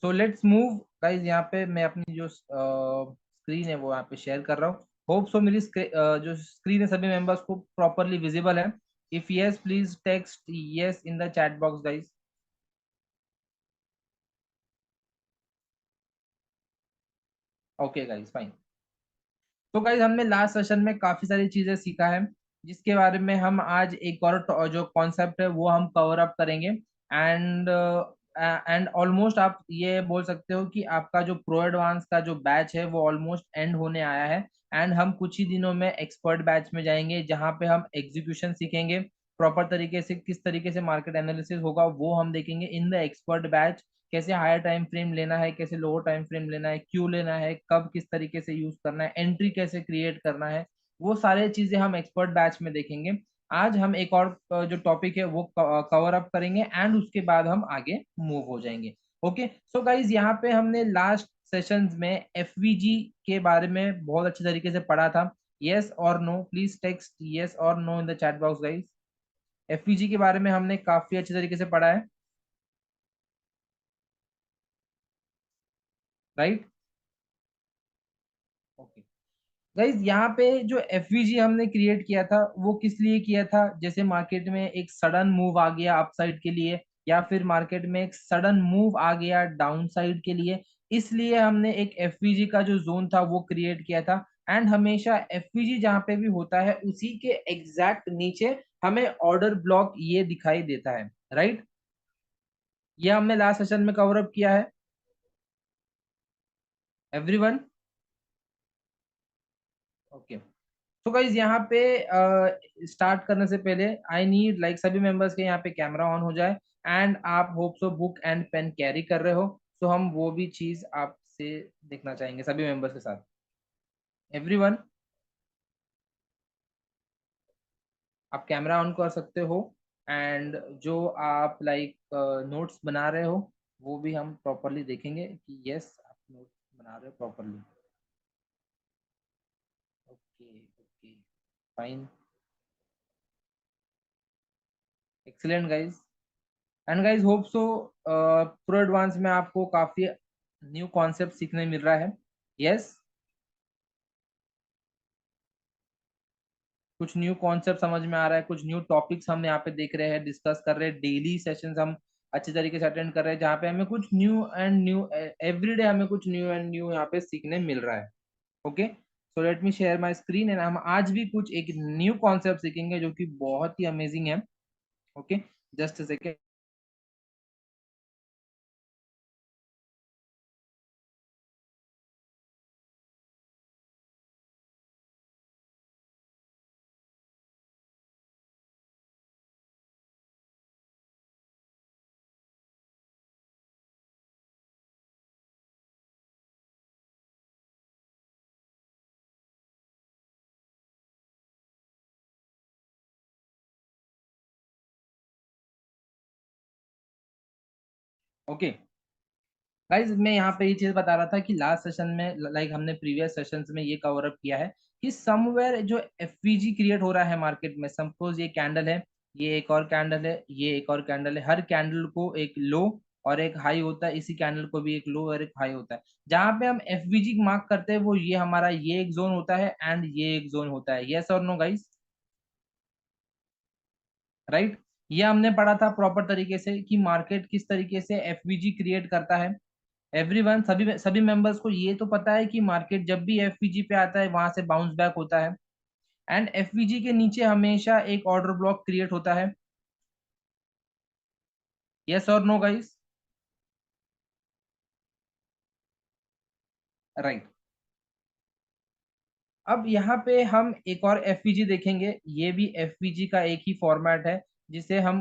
So let's move guys. यहाँ पे मैं अपनी जो स्क्रीन है वो यहाँ पे शेयर कर रहा हूँ। होप सो मेरी जो स्क्रीन है सभी मेंबर्स को प्रॉपरली विजिबल है। If yes please text yes in the chat box guys. Okay guys, fine. तो गाइज हमने लास्ट सेशन में काफी सारी चीजें सीखा है, जिसके बारे में हम आज एक और जो कॉन्सेप्ट है वो हम कवर अप करेंगे। एंड ऑलमोस्ट आप ये बोल सकते हो कि आपका जो प्रो एडवांस का जो बैच है वो ऑलमोस्ट एंड होने आया है। एंड हम कुछ ही दिनों में एक्सपर्ट बैच में जाएंगे, जहाँ पे हम एग्जीक्यूशन सीखेंगे प्रॉपर तरीके से। किस तरीके से मार्केट एनालिसिस होगा वो हम देखेंगे इन द एक्सपर्ट बैच। कैसे हायर टाइम फ्रेम लेना है, कैसे लोअर टाइम फ्रेम लेना है, क्यों लेना है, कब किस तरीके से यूज करना है, एंट्री कैसे क्रिएट करना है, वो सारे चीजें हम एक्सपर्ट बैच में देखेंगे। आज हम एक और जो टॉपिक है वो कवर अप करेंगे एंड उसके बाद हम आगे मूव हो जाएंगे। ओके सो गाइज, यहाँ पे हमने लास्ट सेशंस में एफवीजी के बारे में बहुत अच्छे तरीके से पढ़ा था। यस और नो, प्लीज टेक्स्ट यस और no in the chat box guys. FVG के बारे में हमने काफी अच्छे तरीके से पढ़ा है, राइट? ओके गाइज, यहाँ पे जो एफवीजी हमने क्रिएट किया था वो किस लिए किया था? जैसे मार्केट में एक सडन मूव आ गया अपसाइड के लिए, या फिर मार्केट में एक सडन मूव आ गया डाउन साइड के लिए, इसलिए हमने एक एफवीजी का जो जोन था वो क्रिएट किया था। एंड हमेशा एफवीजी जहाँ पे भी होता है उसी के एग्जैक्ट नीचे हमें ऑर्डर ब्लॉक ये दिखाई देता है, राइट? ये हमने लास्ट सेशन में कवर अप किया है, एवरीवन। ओके तो गाइज, यहाँ पे स्टार्ट करने से पहले आई नीड लाइक सभी मेंबर्स के यहाँ पे कैमरा ऑन हो जाए। एंड आप hope so book and pen carry कर रहे हो, तो हम वो भी चीज आपसे देखना चाहेंगे सभी मेंबर्स के साथ, एवरीवन। आप कैमरा ऑन कर सकते हो। एंड जो आप लाइक नोट्स बना रहे हो वो भी हम प्रॉपरली देखेंगे कि यस आप नोट्स बना रहे हो properly. Okay okay, fine, excellent guys. And guys hope so pro advance में आपको काफी न्यू कॉन्सेप्ट सीखने मिल रहा है। यस, कुछ न्यू कॉन्सेप्ट समझ में आ रहा है, कुछ न्यू टॉपिक्स हम यहाँ पे देख रहे हैं, डिस्कस कर रहे हैं, डेली सेशंस हम अच्छे तरीके से अटेंड कर रहे हैं, जहाँ पे हमें कुछ न्यू एंड न्यू एवरीडे हमें कुछ न्यू एंड न्यू यहाँ पे सीखने मिल रहा है। Okay so let me share my screen and हम आज भी कुछ एक न्यू कॉन्सेप्ट सीखेंगे जो कि बहुत ही अमेजिंग है। Okay, just a second. Okay guys, मैं यहाँ पे ये चीज बता रहा था कि लास्ट सेशन में लाइक हमने प्रीवियस सेशंस में ये कवर अप किया है कि समवेयर जो एफवीजी क्रिएट हो रहा है मार्केट में, सपोज ये कैंडल है, ये एक और कैंडल है, ये एक और कैंडल है, हर कैंडल को एक लो और एक हाई होता है, इसी कैंडल को भी एक लो और एक हाई होता है। जहां पे हम एफवीजी मार्क करते हैं वो ये हमारा ये एक जोन होता है एंड ये एक जोन होता है। यस और नो गाइस, राइट? ये हमने पढ़ा था प्रॉपर तरीके से कि मार्केट किस तरीके से एफवीजी क्रिएट करता है। एवरीवन, सभी सभी मेंबर्स को ये तो पता है कि मार्केट जब भी एफवीजी पे आता है वहां से बाउंस बैक होता है। एंड एफवीजी के नीचे हमेशा एक ऑर्डर ब्लॉक क्रिएट होता है। यस और नो गाइस, राइट? अब यहाँ पे हम एक और एफवीजी देखेंगे, ये भी एफवीजी का एक ही फॉर्मेट है, जिसे हम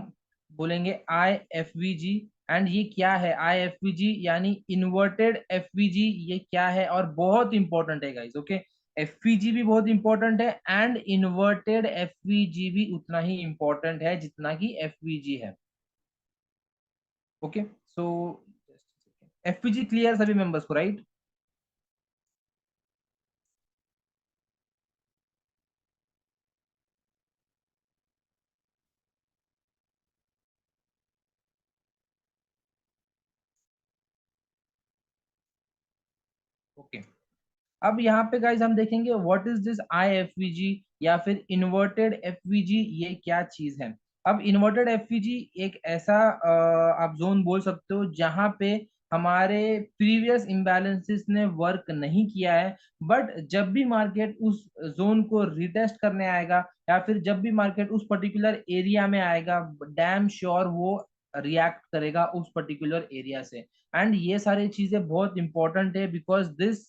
बोलेंगे आई एफवीजी। एंड ये क्या है आई एफवीजी? यानी इन्वर्टेड एफवीजी। ये क्या है और बहुत इंपॉर्टेंट है गाइस। ओके, एफवीजी भी बहुत इंपॉर्टेंट है एंड इन्वर्टेड एफवीजी भी उतना ही इंपॉर्टेंट है जितना कि एफवीजी है। ओके सो एफवीजी क्लियर सभी मेंबर्स को, राइट? ओके, अब यहाँ पे गाइज हम देखेंगे व्हाट इज दिस IFVG या फिर इन्वर्टेड एफवीजी, ये क्या चीज है। अब इन्वर्टेड एफवीजी एक ऐसा आप जोन बोल सकते हो जहां पे हमारे प्रीवियस इम्बैलेंसेस ने वर्क नहीं किया है, बट जब भी मार्केट उस जोन को रिटेस्ट करने आएगा या फिर जब भी मार्केट उस पर्टिकुलर एरिया में आएगा, डैम श्योर वो रिएक्ट करेगा उस पर्टिकुलर एरिया से। एंड ये सारी चीजें बहुत इंपॉर्टेंट है बिकॉज दिस,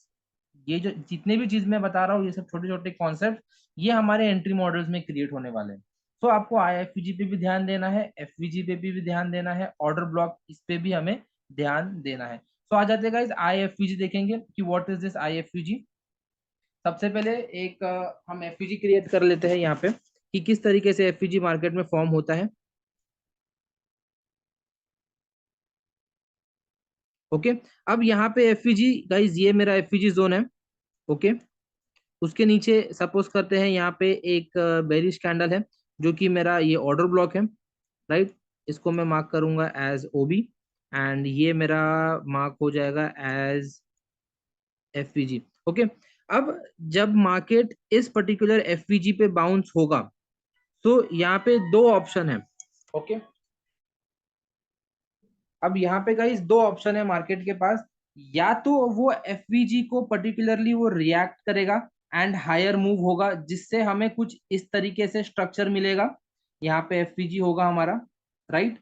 ये जो जितने भी चीज मैं बता रहा हूँ ये सब छोटे छोटे कॉन्सेप्ट, ये हमारे एंट्री मॉडल्स में क्रिएट होने वाले हैं। तो आपको IFVG पे भी ध्यान देना है, FVG पे भी ध्यान देना है, ऑर्डर ब्लॉक इस पे भी हमें ध्यान देना है। तो आ जाते हैं गाइस IFVG देखेंगे कि व्हाट इज दिस IFVG। सबसे पहले एक हम एफवीजी क्रिएट कर लेते हैं यहाँ पे कि किस तरीके से एफवीजी मार्केट में फॉर्म होता है। ओके, अब यहाँ पे एफवीजी गाइस, ये मेरा एफवीजी जोन है। ओके, उसके नीचे सपोज करते हैं यहाँ पे एक बेरिश कैंडल है जो कि मेरा ये ऑर्डर ब्लॉक है, राइट। इसको मैं मार्क करूंगा एज ओबी, एंड ये मेरा मार्क हो जाएगा एज एफवीजी। ओके, अब जब मार्केट इस पर्टिकुलर एफवीजी पे बाउंस होगा तो यहाँ पे दो ऑप्शन है। ओके, अब यहाँ पे गाइस दो ऑप्शन है मार्केट के पास, या तो वो एफवीजी को पर्टिकुलरली वो रिएक्ट करेगा एंड हायर मूव होगा जिससे हमें कुछ इस तरीके से स्ट्रक्चर मिलेगा, यहाँ पे एफवीजी होगा हमारा, राइट।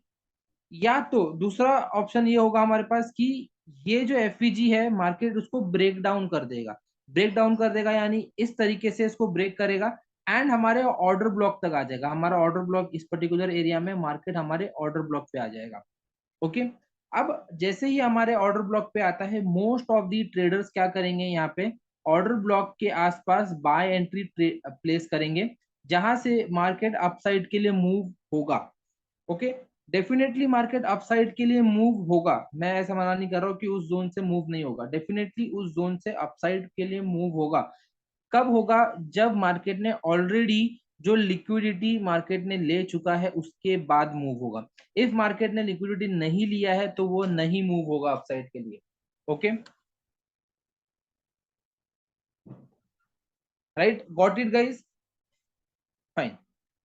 या तो दूसरा ऑप्शन ये होगा हमारे पास कि ये जो एफवीजी है मार्केट उसको ब्रेक डाउन कर देगा, ब्रेक डाउन कर देगा यानी इस तरीके से इसको ब्रेक करेगा एंड हमारे ऑर्डर ब्लॉक तक आ जाएगा। हमारा ऑर्डर ब्लॉक इस पर्टिकुलर एरिया में मार्केट हमारे ऑर्डर ब्लॉक पे आ जाएगा। ओके, अब जैसे ही हमारे ऑर्डर ब्लॉक पे आता है मोस्ट ऑफ दी ट्रेडर्स क्या करेंगे, यहाँ पे ऑर्डर ब्लॉक के आसपास बाय एंट्री प्लेस करेंगे जहां से मार्केट अपसाइड के लिए मूव होगा। ओके, डेफिनेटली मार्केट अपसाइड के लिए मूव होगा, मैं ऐसा मना नहीं कर रहा हूँ कि उस जोन से मूव नहीं होगा, डेफिनेटली उस जोन से अपसाइड के लिए मूव होगा। कब होगा, जब मार्केट ने ऑलरेडी जो लिक्विडिटी मार्केट ने ले चुका है उसके बाद मूव होगा। इफ मार्केट ने लिक्विडिटी नहीं लिया है तो वो नहीं मूव होगा अपसाइड के लिए। Okay, right, got it guys, fine.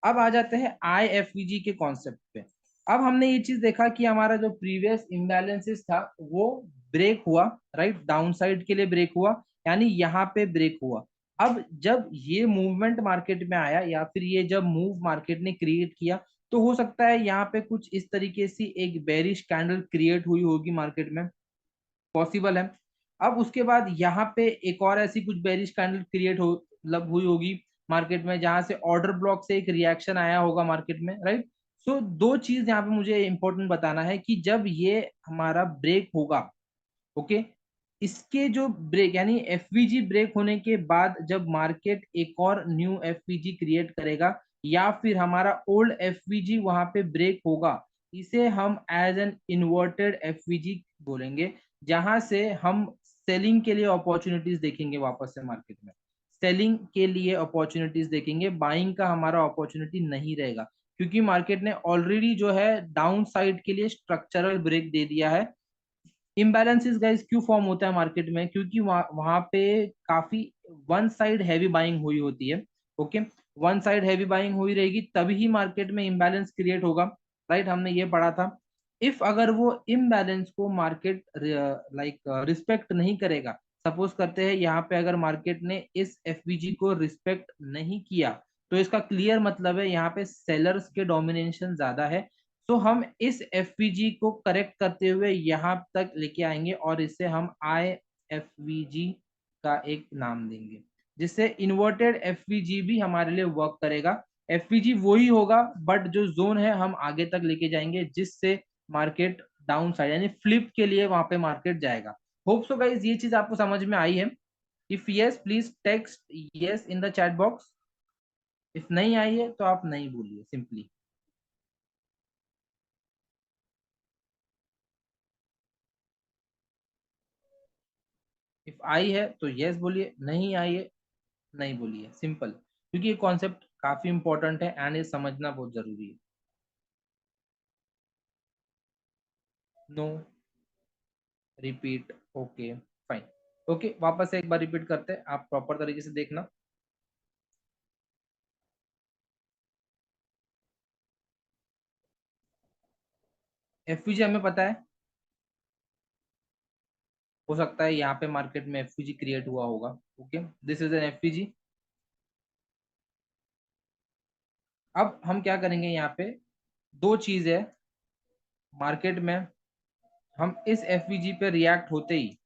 अब आ जाते हैं IFVG के कॉन्सेप्ट पे। अब हमने ये चीज देखा कि हमारा जो प्रीवियस इम्बैलेंसेस था वो ब्रेक हुआ, राइट, डाउन साइड के लिए ब्रेक हुआ, यानी यहाँ पे ब्रेक हुआ। अब जब ये मूवमेंट मार्केट में आया या फिर ये जब मूव मार्केट ने क्रिएट किया तो हो सकता है यहाँ पे कुछ इस तरीके से एक बेरिश कैंडल क्रिएट हुई होगी मार्केट में, पॉसिबल है। अब उसके बाद यहाँ पे एक और ऐसी कुछ बेरिश कैंडल क्रिएट हो मतलब हुई होगी मार्केट में जहां से ऑर्डर ब्लॉक से एक रिएक्शन आया होगा मार्केट में, राइट। सो दो चीज यहाँ पे मुझे इंपॉर्टेंट बताना है कि जब ये हमारा ब्रेक होगा, ओके, इसके जो ब्रेक यानी एफवीजी ब्रेक होने के बाद जब मार्केट एक और न्यू एफवीजी क्रिएट करेगा या फिर हमारा ओल्ड एफवीजी वहां पे ब्रेक होगा, इसे हम एज एन इन्वर्टेड एफवीजी बोलेंगे, जहां से हम सेलिंग के लिए अपॉर्चुनिटीज देखेंगे वापस से मार्केट में, सेलिंग के लिए अपॉर्चुनिटीज देखेंगे, बाइंग का हमारा अपॉर्चुनिटी नहीं रहेगा क्योंकि मार्केट ने ऑलरेडी जो है डाउन साइड के लिए स्ट्रक्चरल ब्रेक दे दिया है। इम्बैलेंसेस गाइस क्यों फॉर्म होता है मार्केट में, क्योंकि वहां पे काफी वन साइड हैवी बाइंग हुई होती है। Okay, one side heavy buying हुई रहेगी तभी ही मार्केट में इम्बैलेंस क्रिएट होगा, राइट, हमने ये पढ़ा था। इफ अगर वो इम्बैलेंस को मार्केट लाइक रिस्पेक्ट नहीं करेगा, सपोज करते हैं यहाँ पे अगर मार्केट ने इस एफबीजी को रिस्पेक्ट नहीं किया तो इसका क्लियर मतलब है यहाँ पे सेलर्स के डोमिनेशन ज्यादा है। तो हम इस एफवीजी को करेक्ट करते हुए यहाँ तक लेके आएंगे और इसे हम IFVG का एक नाम देंगे जिससे इन्वर्टेड एफवीजी भी हमारे लिए वर्क करेगा। एफवीजी वही होगा बट जो जोन है हम आगे तक लेके जाएंगे जिससे मार्केट डाउन साइड यानी फ्लिप के लिए वहां पे मार्केट जाएगा। होप सो गाइज ये चीज आपको समझ में आई है। If yes please text yes in the chat box, if नहीं आई है तो आप नहीं बोलिए सिंपली। इफ आई है तो यस बोलिए, नहीं आई है नहीं बोलिए, सिंपल, क्योंकि ये कॉन्सेप्ट काफी इंपॉर्टेंट है एंड ये समझना बहुत जरूरी है। No, repeat, okay, fine. Okay, वापस से एक बार रिपीट करते हैं, आप प्रॉपर तरीके से देखना। एफवीजी हमें पता है, हो सकता है यहाँ पे मार्केट में एफवीजी क्रिएट हुआ होगा। Okay, this is an FVG. अब हम क्या करेंगे, यहाँ पे दो चीज है मार्केट में। हम इस एफवीजी पे रिएक्ट होते ही,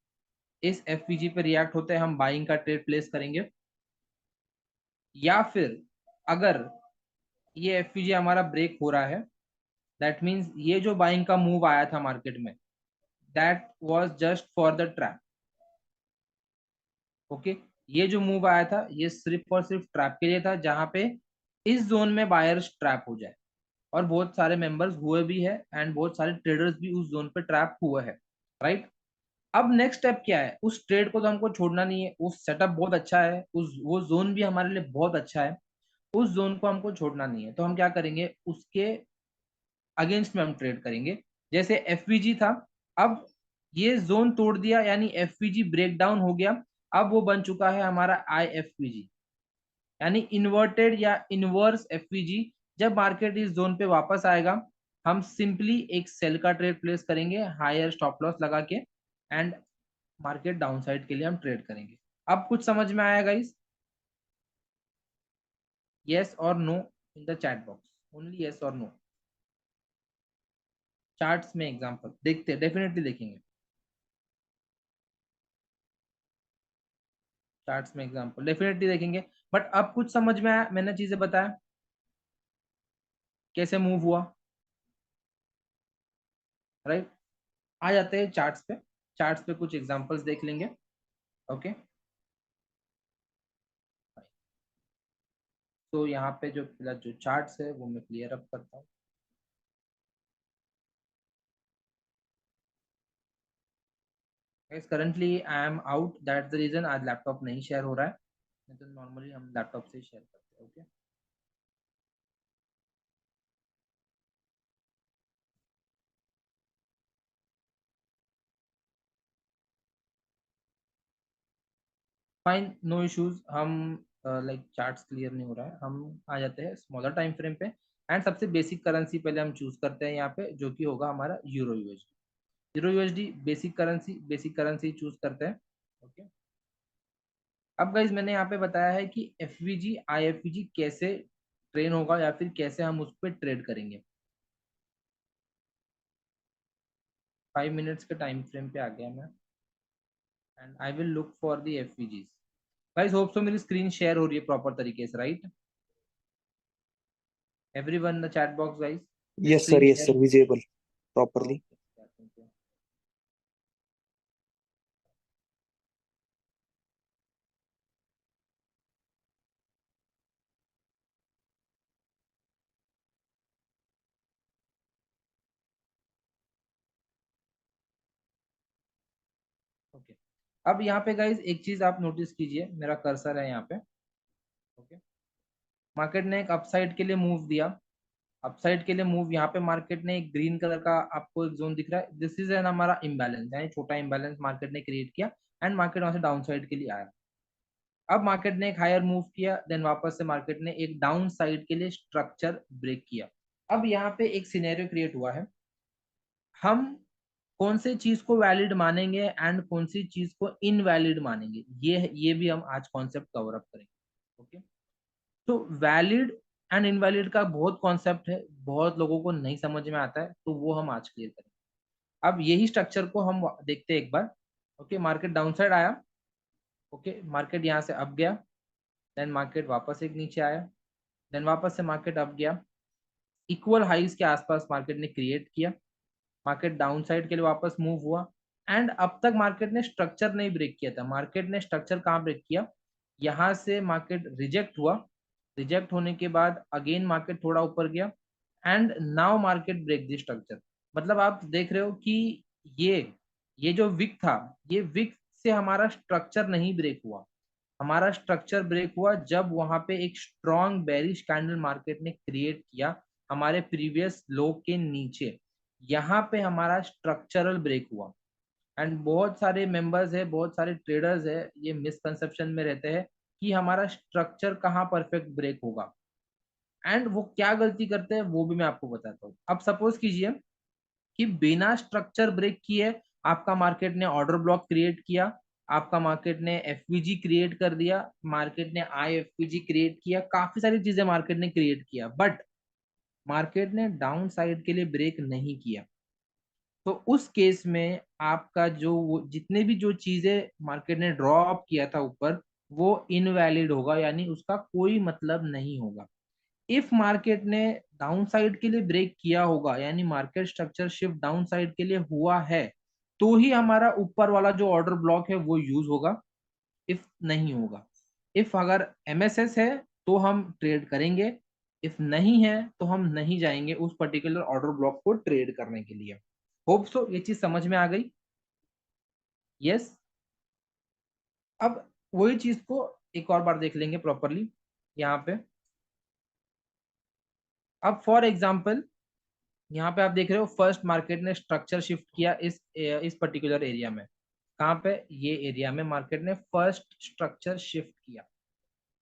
इस एफवीजी पे रिएक्ट होते ही हम बाइंग का ट्रेड प्लेस करेंगे, या फिर अगर ये एफवीजी हमारा ब्रेक हो रहा है, दैट मीन्स ये जो बाइंग का मूव आया था मार्केट में, that was just for the trap. Okay, ये जो मूव आया था ये सिर्फ और सिर्फ ट्रैप के लिए था, जहां पे इस जोन में बायर्स ट्रैप हो जाए। और बहुत सारे मेंबर्स हुए भी है एंड बहुत सारे ट्रेडर्स भी उस जोन पे ट्रैप हुए हैं, राइट। अब नेक्स्ट स्टेप क्या है, उस ट्रेड को तो हमको छोड़ना नहीं है, उस सेटअप बहुत अच्छा है, उस वो जोन भी हमारे लिए बहुत अच्छा है, उस जोन को हमको छोड़ना नहीं है। तो हम क्या करेंगे, उसके अगेंस्ट में हम ट्रेड करेंगे। जैसे एफवीजी था, अब ये जोन तोड़ दिया, यानी एफवीजी ब्रेक डाउन हो गया। अब वो बन चुका है हमारा आईएफवीजी, यानी इन्वर्टेड या इनवर्स एफवीजी। जब मार्केट इस जोन पे वापस आएगा, हम सिंपली एक सेल का ट्रेड प्लेस करेंगे हायर स्टॉप लॉस लगा के, एंड मार्केट डाउनसाइड के लिए हम ट्रेड करेंगे। अब कुछ समझ में आया गाइस? यस और no in the chat box, only yes और नो। चार्ट्स में एग्जांपल देखते हैं, डेफिनेटली देखेंगे। चार्ट्स में एग्जांपल डेफिनेटली देखेंगे। बट अब कुछ समझ में आया, मैंने चीजें बताया कैसे मूव हुआ, राइट। आ जाते हैं चार्ट्स पे, चार्ट्स पे कुछ एग्जांपल्स देख लेंगे। ओके, तो यहाँ पे जो फिलहाल जो चार्ट्स है वो मैं क्लियर अप करता हूँ। Guys currently I am out, that's the reason आज लैपटॉप नहीं शेयर हो रहा है, नहीं तो नॉर्मली हम लैपटॉप से शेयर करते हैं। Okay, fine, no issues. हम लाइक चार्ट्स क्लियर नहीं हो रहा है, हम आ जाते हैं स्मॉलर टाइम फ्रेम पे। एंड सबसे बेसिक करेंसी पहले हम चूज करते हैं यहाँ पे, जो कि होगा हमारा euro USD. Euro USD basic currency choose करते हैं। ओके, अब गाइज मैंने यहाँ पे बताया है कि एफवीजी आईएफवीजी कैसे ट्रेन होगा, या फिर कैसे हम उस पर ट्रेड करेंगे। 5 मिनट्स के टाइम फ्रेम पे आ गया मैं, and I will look for the FVGs. Guys hope so मेरी स्क्रीन शेयर हो रही है प्रॉपर तरीके से, right? Everyone in the chat box guys, मेरी screen yes share. Sir, visible properly. Okay, okay. अब यहाँ पे गाइज एक चीज आप नोटिस कीजिए, मेरा कर्सर है यहाँ पे। ओके, मार्केट ने एक अपसाइड के लिए मूव दिया, अपसाइड के लिए मूव, यहाँ पे मार्केट ने एक ग्रीन कलर का आपको एक जोन दिख रहा है, दिस इज एन हमारा इम्बैलेंस, यानी छोटा इम्बैलेंस मार्केट ने क्रिएट किया, एंड मार्केट वहां से डाउन साइड के लिए आया। अब मार्केट ने एक हायर मूव किया, देन वापस से मार्केट ने एक डाउन साइड के लिए स्ट्रक्चर ब्रेक किया। अब यहाँ पे एक सिनेरियो क्रिएट हुआ है, हम कौन से चीज को वैलिड मानेंगे एंड कौन सी चीज को इनवैलिड मानेंगे, ये भी हम आज कॉन्सेप्ट कवर अप करेंगे। ओके, तो वैलिड एंड इनवैलिड का बहुत कॉन्सेप्ट है, बहुत लोगों को नहीं समझ में आता है, तो वो हम आज क्लियर करेंगे। अब यही स्ट्रक्चर को हम देखते हैं एक बार। ओके, मार्केट डाउन साइड आया, ओके, मार्केट यहाँ से अप गया, देन मार्केट वापस एक नीचे आया, देन वापस से मार्केट अप गया, इक्वल हाइज के आसपास मार्केट ने क्रिएट किया, मार्केट डाउन साइड के लिए वापस मूव हुआ, एंड अब तक मार्केट ने स्ट्रक्चर नहीं ब्रेक किया था। मार्केट ने स्ट्रक्चर कहाँ ब्रेक किया, यहाँ से मार्केट रिजेक्ट हुआ, रिजेक्ट होने के बाद अगेन मार्केट थोड़ा ऊपर गया, and now market break the structure. मतलब आप देख रहे हो कि ये जो विक था, ये विक से हमारा स्ट्रक्चर नहीं ब्रेक हुआ, हमारा स्ट्रक्चर ब्रेक हुआ जब वहां पे एक स्ट्रॉन्ग बेरिश कैंडल मार्केट ने क्रिएट किया हमारे प्रीवियस लो के नीचे, यहाँ पे हमारा स्ट्रक्चरल ब्रेक हुआ। एंड बहुत सारे मेंबर्स है, बहुत सारे ट्रेडर्स है, ये मिसकंसेप्शन में रहते हैं कि हमारा स्ट्रक्चर कहाँ परफेक्ट ब्रेक होगा, एंड वो क्या गलती करते हैं वो भी मैं आपको बताता हूँ। अब सपोज कीजिए कि बिना स्ट्रक्चर ब्रेक किए आपका मार्केट ने ऑर्डर ब्लॉक क्रिएट किया, आपका मार्केट ने एफवीजी क्रिएट कर दिया, मार्केट ने आईएफवीजी क्रिएट किया, काफी सारी चीजें मार्केट ने क्रिएट किया, बट मार्केट ने डाउन साइड के लिए ब्रेक नहीं किया। तो उस केस में आपका जो जितने भी जो चीजें मार्केट ने ड्रॉप किया था ऊपर, वो इनवैलिड होगा, यानी उसका कोई मतलब नहीं होगा। इफ मार्केट ने डाउन साइड के लिए ब्रेक किया होगा, यानी market structure shift down side के लिए हुआ है, तो ही हमारा ऊपर वाला जो ऑर्डर ब्लॉक है वो यूज होगा, इफ नहीं होगा। इफ अगर एमएसएस है तो हम ट्रेड करेंगे, इफ नहीं है तो हम नहीं जाएंगे उस पर्टिकुलर ऑर्डर ब्लॉक को ट्रेड करने के लिए। होप सो ये चीज समझ में आ गई। यस। अब वही चीज को एक और बार देख लेंगे प्रॉपरली यहाँ पे। अब फॉर एग्जाम्पल यहाँ पे आप देख रहे हो फर्स्ट मार्केट ने स्ट्रक्चर शिफ्ट किया इस पर्टिकुलर एरिया में। कहाँ पे? ये एरिया में मार्केट ने फर्स्ट स्ट्रक्चर शिफ्ट किया,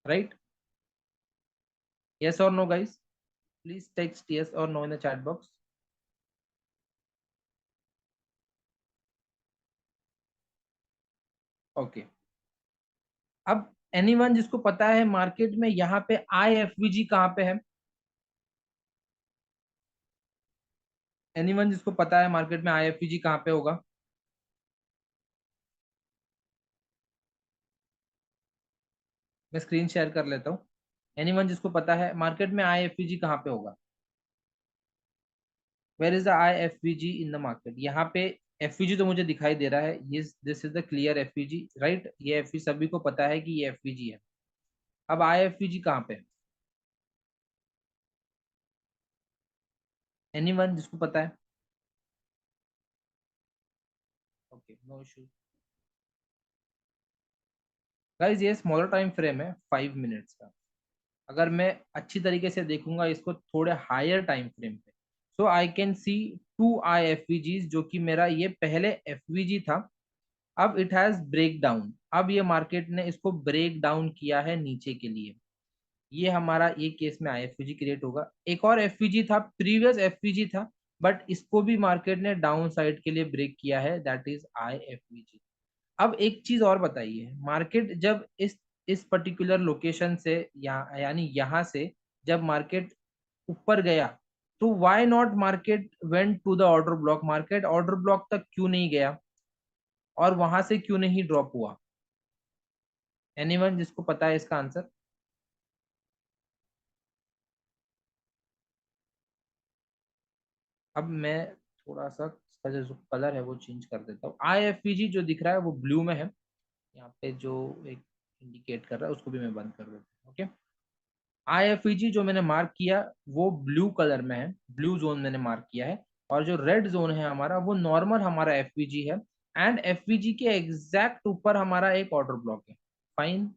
राइट? यस और no guys? Please text yes और no in the chat box. Okay. अब एनीवन जिसको पता है मार्केट में यहाँ पे आईएफवीजी कहाँ पे है? एनीवन जिसको पता है मार्केट में आईएफवीजी कहाँ पे होगा? मैं स्क्रीन शेयर कर लेता हूँ। एनीवन जिसको पता है मार्केट में आईएफवीजी कहाँ पे होगा? Where is the IFVG in the market? यहाँ पे एफवीजी तो मुझे दिखाई दे रहा है, ये this is the clear FVG, right? ये एफवीजी सभी को पता है कि ये एफवीजी है। अब आईएफवीजी कहाँ पे? एनीवन जिसको पता है? Okay, no issue. गाइस ये स्मॉलर टाइम फ्रेम है 5 मिनट्स का। अगर मैं अच्छी तरीके से देखूंगा इसको थोड़े हायर टाइम फ्रेम पे, so I can see two I F V Gs, जो कि मेरा ये पहले एफ वी जी था। अब इट हैज ब्रेक डाउन, अब ये मार्केट ने इसको ब्रेक डाउन किया है नीचे के लिए। ये हमारा ये केस में आईएफवीजी क्रिएट होगा। एक और एफवीजी था, प्रीवियस एफवीजी था, बट इसको भी मार्केट ने डाउन साइड के लिए ब्रेक किया है, दैट इज आईएफवीजी। अब एक चीज और बताइए, मार्केट जब इस पर्टिकुलर लोकेशन से यहाँ यानी यहाँ से जब मार्केट ऊपर गया, तो why not market went to the order block? Market order block तक क्यों नहीं गया और वहां से क्यों नहीं ड्रॉप हुआ? एनीवन जिसको पता है इसका आंसर? अब मैं थोड़ा सा इसका जो कलर है वो चेंज कर देता हूँ। आईएफपीजी जो दिख रहा है वो ब्लू में है, यहाँ पे जो एक इंडिकेट कर रहा है उसको भी मैं बंद कर देता हूँ। ओके। आईएफईजी जो मैंने मार्क किया वो ब्लू कलर में है, ब्लू जोन मैंने मार्क किया है। और जो रेड जोन है हमारा वो नॉर्मल हमारा एफवीजी है, एंड एफवीजी के एग्जैक्ट ऊपर हमारा एक ऑर्डर ब्लॉक है। फाइन।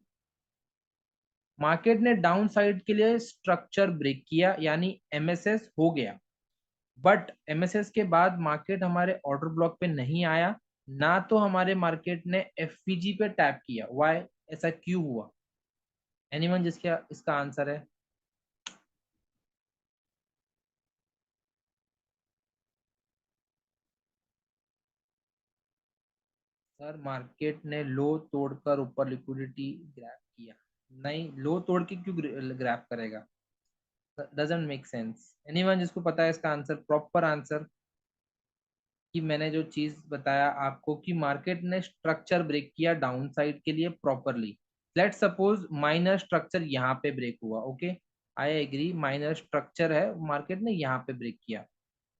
मार्केट ने डाउन साइड के लिए स्ट्रक्चर ब्रेक किया, यानी एमएसएस हो गया, बट एमएसएस के बाद मार्केट हमारे ऑर्डर ब्लॉक पे नहीं आया, ना तो हमारे मार्केट ने एफवीजी पे टैप किया। वाई? ऐसा क्यों हुआ? एनीवन जिसका इसका आंसर है? सर मार्केट ने लो तोड़कर ऊपर लिक्विडिटी ग्रैब किया। नहीं, लो तोड़ के क्यों ग्रैब करेगा? Doesn't make sense. एनीवन जिसको पता है इसका आंसर, प्रॉपर आंसर? कि मैंने जो चीज बताया आपको कि मार्केट ने स्ट्रक्चर ब्रेक किया डाउन साइड के लिए properly. Let suppose minor structure यहाँ पे ब्रेक हुआ, okay, I agree, minor structure है, मार्केट ने यहाँ पे ब्रेक किया,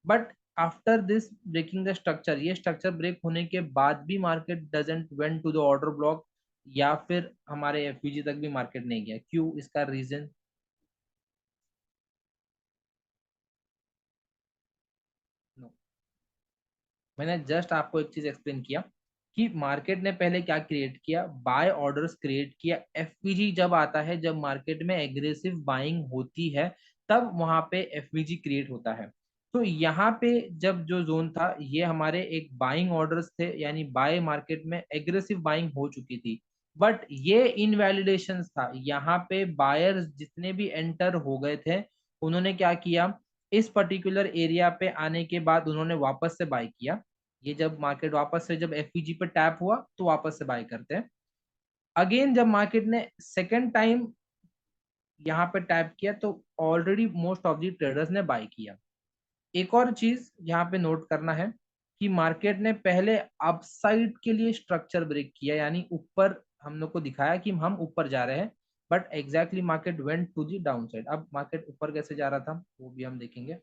but after this breaking the structure, ये स्ट्रक्चर ब्रेक होने के बाद भी market doesn't went to the order block, या फिर हमारे एफपीजी तक भी मार्केट नहीं गया, क्यों? इसका रीजन? नो, मैंने जस्ट आपको एक चीज एक्सप्लेन किया कि मार्केट ने पहले क्या क्रिएट किया, बाय ऑर्डर्स क्रिएट किया। एफपीजी जब आता है, जब मार्केट में एग्रेसिव बाइंग होती है, तब वहां पे एफपीजी क्रिएट होता है। तो यहाँ पे जब जो जोन था, ये हमारे एक बाइंग ऑर्डर्स थे, यानी बाय मार्केट में एग्रेसिव बाइंग हो चुकी थी। बट ये इनवैलिडेशन था, यहाँ पे बायर्स जितने भी एंटर हो गए थे, उन्होंने क्या किया, इस पर्टिकुलर एरिया पे आने के बाद उन्होंने वापस से बाय किया। ये जब मार्केट वापस से जब एफपीजी पे टैप हुआ तो वापस से बाय करते हैं। अगेन जब मार्केट ने सेकेंड टाइम यहाँ पे टैप किया तो already most of the traders ने बाय किया। एक और चीज यहाँ पे नोट करना है कि मार्केट ने पहले अपसाइड के लिए स्ट्रक्चर ब्रेक किया, यानी ऊपर हम लोग को दिखाया कि हम ऊपर जा रहे हैं, but exactly market went to the down side. अब मार्केट ऊपर कैसे जा रहा था वो भी हम देखेंगे।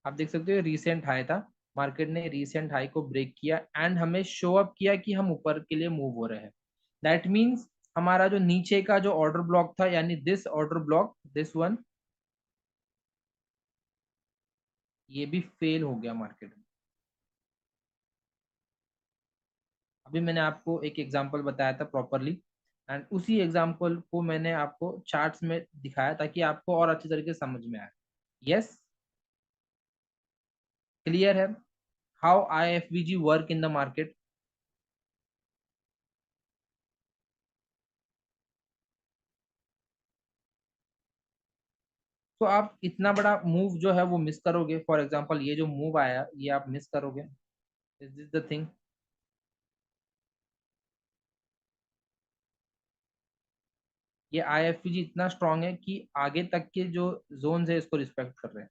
आप देख सकते हो रीसेंट हाई था, मार्केट ने रीसेंट हाई को ब्रेक किया एंड हमें शो अप किया कि हम ऊपर के लिए मूव हो रहे हैं। दैट मीन्स हमारा जो नीचे का जो ऑर्डर ब्लॉक था, यानी this order block, this one, ये भी फेल हो गया मार्केट में। अभी मैंने आपको एक एग्जांपल बताया था प्रॉपरली, एंड उसी एग्जांपल को मैंने आपको चार्ट्स में दिखाया ताकि आपको और अच्छी तरीके से समझ में आए। यस, क्लियर है how IFVG work in the market. तो आप इतना बड़ा मूव जो है वो मिस करोगे, फॉर एग्जांपल ये जो मूव आया ये आप मिस करोगे। Is this the thing. ये IFVG इतना स्ट्रांग है कि आगे तक के जो जोन है इसको रिस्पेक्ट कर रहे हैं।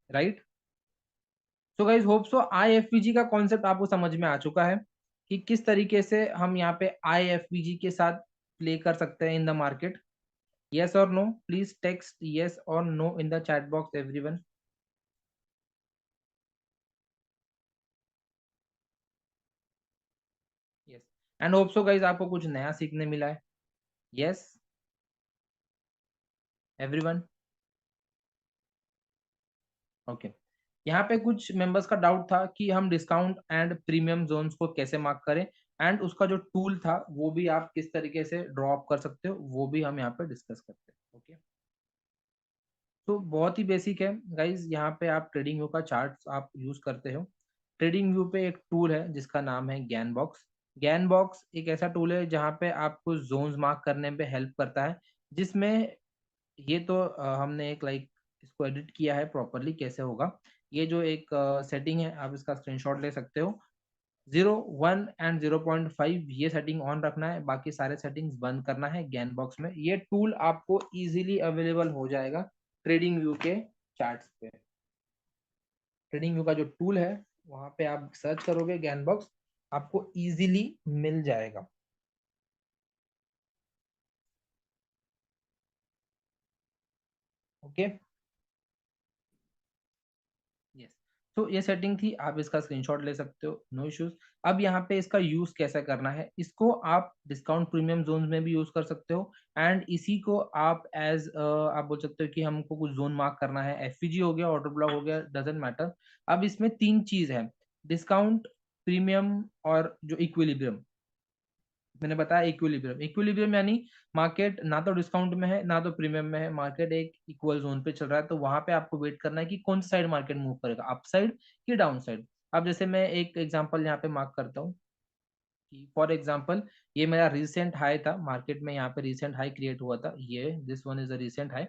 राइट। सो गाइज होप सो IFVG का कॉन्सेप्ट आपको समझ में आ चुका है कि किस तरीके से हम यहाँ पे IFVG के साथ प्ले कर सकते हैं इन द मार्केट। यस और नो, प्लीज टेक्स्ट यस और no in the chat box everyone. Yes, and hope so guys आपको कुछ नया सीखने मिला है। Yes everyone. ओके, यहाँ पे कुछ मेंबर्स का डाउट था कि हम डिस्काउंट एंड प्रीमियम जोन्स को कैसे मार्क करें, एंड उसका जो टूल था वो भी आप किस तरीके से ड्रॉप कर सकते हो वो भी हम यहाँ पे डिस्कस करते हैं। ओके, तो बहुत ही बेसिक है गाइज, यहाँ पे आप ट्रेडिंग व्यू का चार्ट आप यूज करते हो। ट्रेडिंग व्यू पे एक टूल है जिसका नाम है ज्ञान बॉक्स। ज्ञान बॉक्स एक ऐसा टूल है जहाँ पे आपको जोन्स मार्क करने पे हेल्प करता है, जिसमें ये तो हमने एक लाइक इसको एडिट किया है प्रॉपरली कैसे होगा। ये जो एक सेटिंग है आप इसका स्क्रीनशॉट ले सकते हो। 0, 1 एंड 0.5 ये सेटिंग ऑन रखना है, बाकी सारे सेटिंग्स बंद करना है। ज्ञान बॉक्स में ये टूल आपको इजीली अवेलेबल हो जाएगा ट्रेडिंग व्यू के चार्ट्स पे। ट्रेडिंग व्यू का जो टूल है वहां पे आप सर्च करोगे ज्ञान बॉक्स, आपको इजीली मिल जाएगा। Okay, yes. तो ये सेटिंग थी, आप इसका स्क्रीनशॉट ले सकते हो, नो इश्यूज। अब यहाँ पे इसका यूज कैसा करना है, इसको आप डिस्काउंट प्रीमियम जोन में भी यूज कर सकते हो, एंड इसी को आप एज आप बोल सकते हो कि हमको कुछ जोन मार्क करना है, एफपीजी हो गया, ऑर्डर ब्लॉक हो गया, डजेंट मैटर। अब इसमें तीन चीज है, डिस्काउंट, प्रीमियम और जो इक्विलिब्रियम। मैंने बताया इक्विलिब्रियम, इक्विलिब्रियम यानी मार्केट ना तो डिस्काउंट में है ना तो प्रीमियम में है, मार्केट एक इक्वल जोन पे चल रहा है, तो वहां पे आपको वेट करना है कि कौन सी साइड मार्केट मूव करेगा, अप साइड कि डाउन साइड। अब जैसे मैं एक एग्जांपल यहाँ पे मार्क करता हूँ कि फॉर एग्जांपल ये मेरा रिसेंट हाई था, मार्केट में यहाँ पे रिसेंट हाई क्रिएट हुआ था, ये this one is a recent high,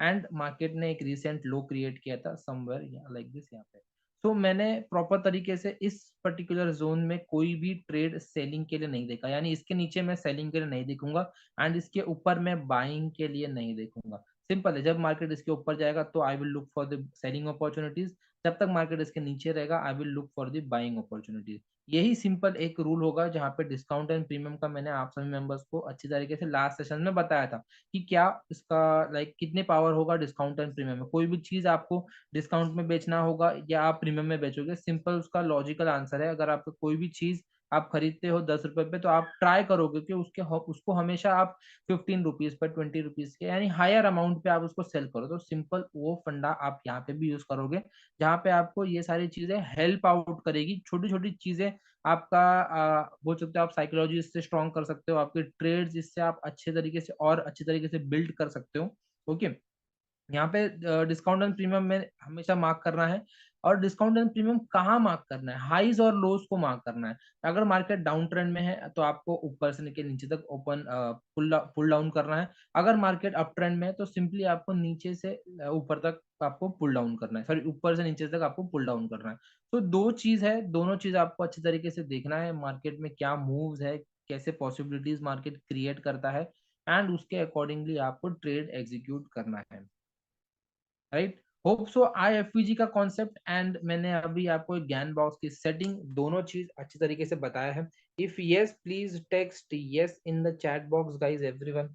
and market ने एक रिसेंट लो क्रिएट किया था समवेयर लाइक दिस यहाँ पे। तो मैंने प्रॉपर तरीके से इस पर्टिकुलर जोन में कोई भी ट्रेड सेलिंग के लिए नहीं देखा, यानी इसके नीचे मैं सेलिंग के लिए नहीं देखूंगा, एंड इसके ऊपर मैं बाइंग के लिए नहीं देखूंगा। सिंपल है, जब मार्केट इसके ऊपर जाएगा तो आई will look for the selling opportunities, जब तक मार्केट इसके नीचे रहेगा आई will look for the buying opportunities. यही सिंपल एक रूल होगा जहाँ पे डिस्काउंट एंड प्रीमियम का मैंने आप सभी मेंबर्स को अच्छी तरीके से लास्ट सेशन में बताया था कि क्या इसका लाइक कितने पावर होगा डिस्काउंट एंड प्रीमियम में। कोई भी चीज आपको डिस्काउंट में बेचना होगा या आप प्रीमियम में बेचोगे, सिंपल उसका लॉजिकल आंसर है, अगर आपको कोई भी चीज आप खरीदते हो 10 रुपए पे, तो आप ट्राई करोगे कि उसको हमेशा आप 15 रुपीज पर, 20 रुपीज के यानी हायर अमाउंट पे आप उसको सेल करो। तो सिंपल वो फंडा आप यहाँ पे भी यूज करोगे, जहाँ पे आपको ये सारी चीजें हेल्प आउट करेगी। छोटी छोटी चीजें आपका बोल सकते हो आप साइकोलॉजी इससे स्ट्रॉन्ग कर सकते हो, आपके ट्रेड्स इससे आप अच्छे तरीके से और अच्छे तरीके से बिल्ड कर सकते हो। ओके, यहाँ पे डिस्काउंट एंड प्रीमियम में हमेशा मार्क करना है। और डिस्काउंट एंड प्रीमियम कहाँ मार्क करना है? हाईज और लोज को मार्क करना है। अगर मार्केट डाउन ट्रेंड में है तो आपको ऊपर से लेकर नीचे तक ओपन पुल डाउन करना है। अगर मार्केट अप ट्रेंड में है तो सिंपली आपको नीचे से ऊपर तक आपको पुल डाउन करना है, सॉरी ऊपर से नीचे तक आपको पुल डाउन करना है। तो दो चीज है, दोनों चीज आपको अच्छे तरीके से देखना है, मार्केट में क्या मूव्स है, कैसे पॉसिबिलिटीज मार्केट क्रिएट करता है, एंड उसके अकॉर्डिंगली आपको ट्रेड एग्जीक्यूट करना है। राइट, होप सो आईएफपीजी का कॉन्सेप्ट एंड मैंने अभी आपको एक ज्ञान बॉक्स की सेटिंग दोनों चीज अच्छी तरीके से बताया है। If yes please text yes in the chat box guys everyone.